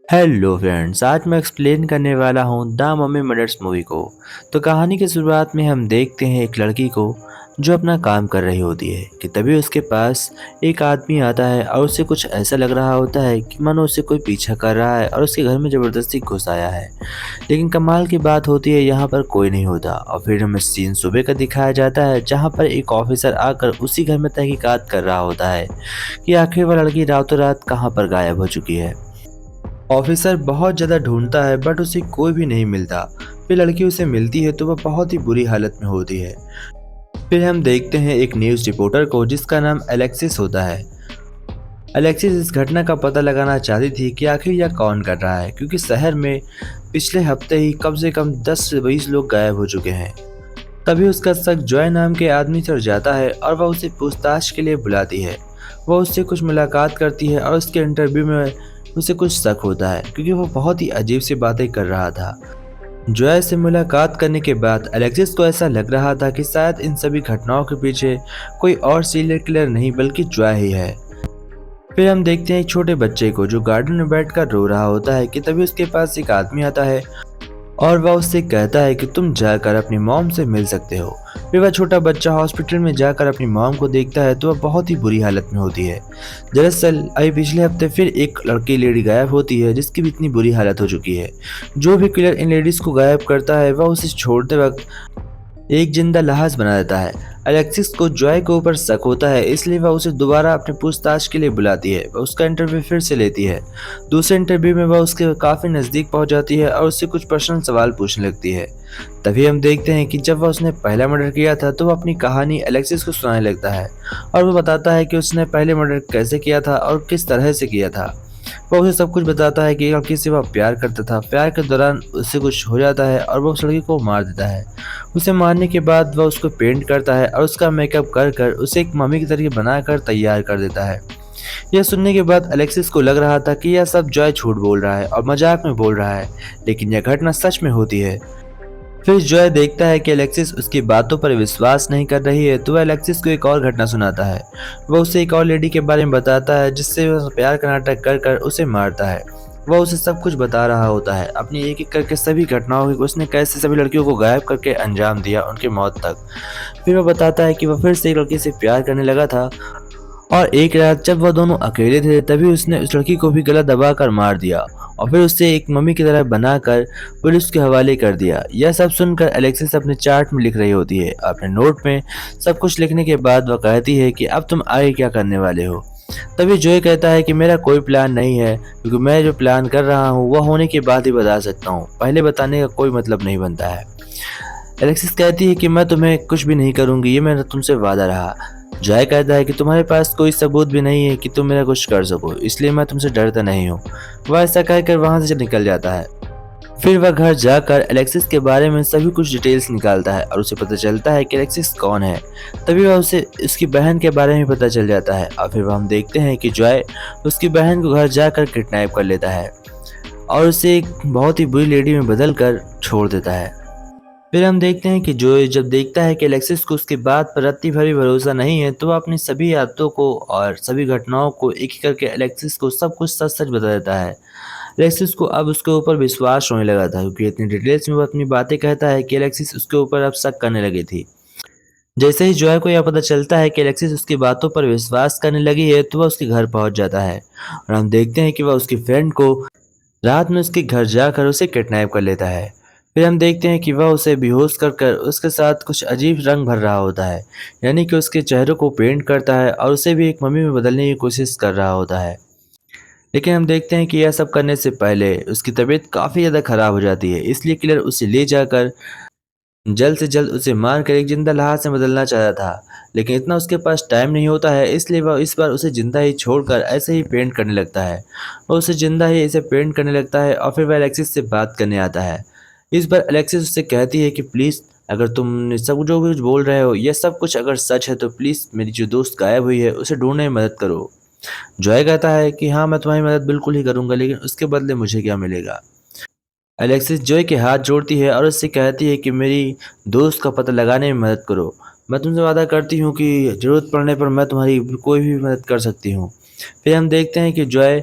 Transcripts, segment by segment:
Hello friends, आज मैं explain करने वाला हूँ द मम्मी मर्डर्स मूवी को। तो कहानी की शुरुआत में हम देखते हैं एक लड़की को जो अपना काम कर रही होती है कि तभी उसके पास एक आदमी आता है और उसे कुछ ऐसा लग रहा होता है कि मानो उसे कोई पीछा कर रहा है और उसके घर में ज़बरदस्ती घुस आया है। लेकिन कमाल की बात होती है यहाँ पर कोई नहीं होता और फिर हमें सीन सुबह का दिखाया जाता है जहाँ पर एक ऑफिसर आकर उसी घर में तहकीकात कर रहा होता है कि आखिर वह लड़की रातों रात कहाँ पर गायब हो चुकी है। ऑफिसर बहुत ज़्यादा ढूंढता है बट उसे कोई भी नहीं मिलता। फिर लड़की उसे मिलती है तो वह बहुत ही बुरी हालत में होती है। फिर हम देखते हैं एक न्यूज़ रिपोर्टर को जिसका नाम एलेक्सिस होता है। एलेक्सिस इस घटना का पता लगाना चाहती थी कि आखिर यह कौन कर रहा है, क्योंकि शहर में पिछले हफ्ते ही कम से कम 10 से 20 लोग गायब हो चुके हैं। तभी उसका शक जॉय नाम के आदमी पर जाता है और वह उसे पूछताछ के लिए बुलाती है। वह उससे कुछ मुलाकात करती है और उसके इंटरव्यू में उसे कुछ शक होता है क्योंकि वह बहुत ही अजीब सी बातें कर रहा था। जॉय से मुलाकात करने के बाद एलेक्सिस को ऐसा लग रहा था कि शायद इन सभी घटनाओं के पीछे कोई और सीरियल किलर नहीं बल्कि जॉय ही है। फिर हम देखते हैं एक छोटे बच्चे को जो गार्डन में बैठकर रो रहा होता है कि तभी उसके पास एक आदमी आता है और वह उससे कहता है कि तुम जाकर अपनी मॉम से मिल सकते हो। फिर वह छोटा बच्चा हॉस्पिटल में जाकर अपनी मॉम को देखता है तो वह बहुत ही बुरी हालत में होती है। दरअसल अभी पिछले हफ्ते फिर एक लड़की लेडी गायब होती है जिसकी भी इतनी बुरी हालत हो चुकी है। जो भी किलर इन लेडीज को गायब करता है वह उसे छोड़ते वक्त एक जिंदा लाश बना देता है। अलेक्सिस को जॉय के ऊपर शक होता है, इसलिए वह उसे दोबारा अपने पूछताछ के लिए बुलाती है। वह उसका इंटरव्यू फिर से लेती है। दूसरे इंटरव्यू में वह उसके काफ़ी नज़दीक पहुंच जाती है और उससे कुछ पर्सनल सवाल पूछने लगती है। तभी हम देखते हैं कि जब वह उसने पहला मर्डर किया था तो वह अपनी कहानी अलेक्सिस को सुनाने लगता है और वह बताता है कि उसने पहले मर्डर कैसे किया था और किस तरह से किया था। वह उसे सब कुछ बताता है कि एक लड़की से वह प्यार करता था। प्यार के दौरान उससे कुछ हो जाता है और वह उस लड़की को मार देता है। उसे मारने के बाद वह उसको पेंट करता है और उसका मेकअप कर कर उसे एक मम्मी की तरह बनाकर तैयार कर देता है। यह सुनने के बाद अलेक्सिस को लग रहा था कि यह सब जॉय झूठ बोल रहा है और मजाक में बोल रहा है, लेकिन यह घटना सच में होती है। फिर जॉय देखता है कि अलेक्सिस उसकी बातों पर विश्वास नहीं कर रही है तो वह अलेक्सिस को एक और घटना सुनाता है। वह उसे एक और लेडी के बारे में बताता है जिससे वह प्यार का नाटक कर कर उसे मारता है। वह उसे सब कुछ बता रहा होता है, अपनी एक एक करके सभी घटनाओं की, उसने कैसे सभी लड़कियों को गायब करके अंजाम दिया उनकी मौत तक। फिर वह बताता है कि वह फिर से एक लड़की से प्यार करने लगा था और एक रात जब वह दोनों अकेले थे तभी उसने उस लड़की को भी गला दबाकर मार दिया और फिर उसे एक मम्मी की तरह बनाकर पुलिस के हवाले कर दिया। यह सब सुनकर अलेक्सिस अपने चार्ट में लिख रही होती है। अपने नोट में सब कुछ लिखने के बाद वह कहती है कि अब तुम आगे क्या करने वाले हो। तभी जॉय कहता है कि मेरा कोई प्लान नहीं है, क्योंकि मैं जो प्लान कर रहा हूँ वह होने के बाद ही बता सकता हूँ, पहले बताने का कोई मतलब नहीं बनता है। एलेक्सिस कहती है कि मैं तुम्हें कुछ भी नहीं करूंगी, ये मेरा तुमसे वादा रहा। जॉय कहता है कि तुम्हारे पास कोई सबूत भी नहीं है कि तुम मेरा कुछ कर सको, इसलिए मैं तुमसे डरता नहीं हूँ। वह ऐसा कहकर वहां से निकल जाता है। फिर वह घर जाकर एलेक्सिस के बारे में सभी कुछ डिटेल्स निकालता है और उसे पता चलता है कि एलेक्सिस कौन है। तभी वह उसे उसकी बहन के बारे में पता चल जाता है और फिर वह हम देखते हैं कि जॉय उसकी बहन को घर जाकर किडनैप कर लेता है और उसे एक बहुत ही बुरी लेडी में बदल कर छोड़ देता है। फिर हम देखते हैं कि जॉय जब देखता है कि एलेक्सिस को उसकी बात पर रत्ती भर भी भरोसा नहीं है तो वह अपनी सभी यादों को और सभी घटनाओं को एक एक करके एलेक्सिस को सब कुछ सच सच बता देता है। एलेक्सिस को अब उसके ऊपर विश्वास होने लगा था, क्योंकि इतनी डिटेल्स में वो अपनी बातें कहता है कि एलेक्सिस उसके ऊपर अब शक करने लगी थी। जैसे ही जॉय को यह पता चलता है कि एलेक्सिस उसकी बातों पर विश्वास करने लगी है तो वह उसके घर पहुंच जाता है और हम देखते हैं कि वह उसकी फ्रेंड को रात में उसके घर जाकर उसे किडनैप कर लेता है। फिर हम देखते हैं कि वह उसे बेहोश कर कर उसके साथ कुछ अजीब रंग भर रहा होता है, यानी कि उसके चेहरे को पेंट करता है और उसे भी एक मम्मी में बदलने की कोशिश कर रहा होता है। लेकिन हम देखते हैं कि यह सब करने से पहले उसकी तबीयत काफ़ी ज़्यादा ख़राब हो जाती है, इसलिए किलर उसे ले जाकर जल्द से जल्द उसे मारकर एक जिंदा लाश में बदलना चाहता था। लेकिन इतना उसके पास टाइम नहीं होता है, इसलिए वह इस बार उसे जिंदा ही छोड़कर ऐसे ही पेंट करने लगता है। वह उसे जिंदा ही इसे पेंट करने लगता है और फिर वह अलेक्सिस से बात करने आता है। इस बार अलेक्सिस उससे कहती है कि प्लीज़, अगर तुम सब जो कुछ बोल रहे हो यह सब कुछ अगर सच है तो प्लीज़ मेरी जो दोस्त गायब हुई है उसे ढूंढने में मदद करो। जॉय कहता है कि हाँ, मैं तुम्हारी मदद बिल्कुल ही करूँगा, लेकिन उसके बदले मुझे क्या मिलेगा। एलेक्सिस जॉय के हाथ जोड़ती है और उससे कहती है कि मेरी दोस्त का पता लगाने में मदद करो। मैं तुमसे वादा करती हूँ कि ज़रूरत पड़ने पर मैं तुम्हारी कोई भी मदद कर सकती हूँ। फिर हम देखते हैं कि जॉय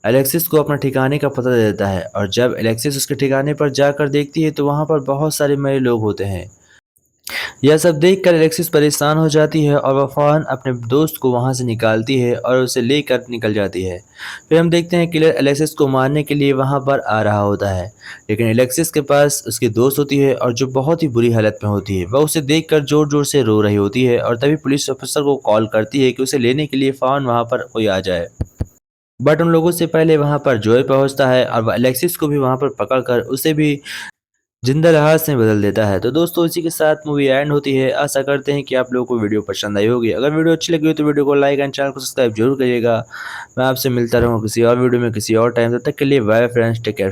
एलेक्सिस को अपना ठिकाने का पता दे देता है और जब एलेक्सिस उसके ठिकाने पर जाकर देखती है तो वहाँ पर बहुत सारे मरे लोग होते हैं। यह सब देखकर एलेक्सिस परेशान हो जाती है और वह फौरन अपने दोस्त को वहाँ से निकालती है और उसे लेकर निकल जाती है। फिर हम देखते हैं किलर एलेक्सिस को मारने के लिए वहाँ पर आ रहा होता है, लेकिन एलेक्सिस के पास उसकी दोस्त होती है और जो बहुत ही बुरी हालत में होती है। वह उसे देखकर ज़ोर-ज़ोर से रो रही होती है और तभी पुलिस ऑफिसर को कॉल करती है कि उसे लेने के लिए फ़ौरन वहाँ पर कोई आ जाए। बट उन लोगों से पहले वहाँ पर जॉय पहुँचता है और वह एलेक्सिस को भी वहाँ पर पकड़कर उसे भी जिंदा जहाज में बदल देता है। तो दोस्तों इसी के साथ मूवी एंड होती है। आशा करते हैं कि आप लोगों को वीडियो पसंद आई होगी। अगर वीडियो अच्छी लगी हो तो वीडियो को लाइक एंड चैनल को सब्सक्राइब जरूर करिएगा। मैं आपसे मिलता रहूँगा किसी और वीडियो में किसी और टाइम। तब तक के लिए बाय फ्रेंड्स, टेक केयर।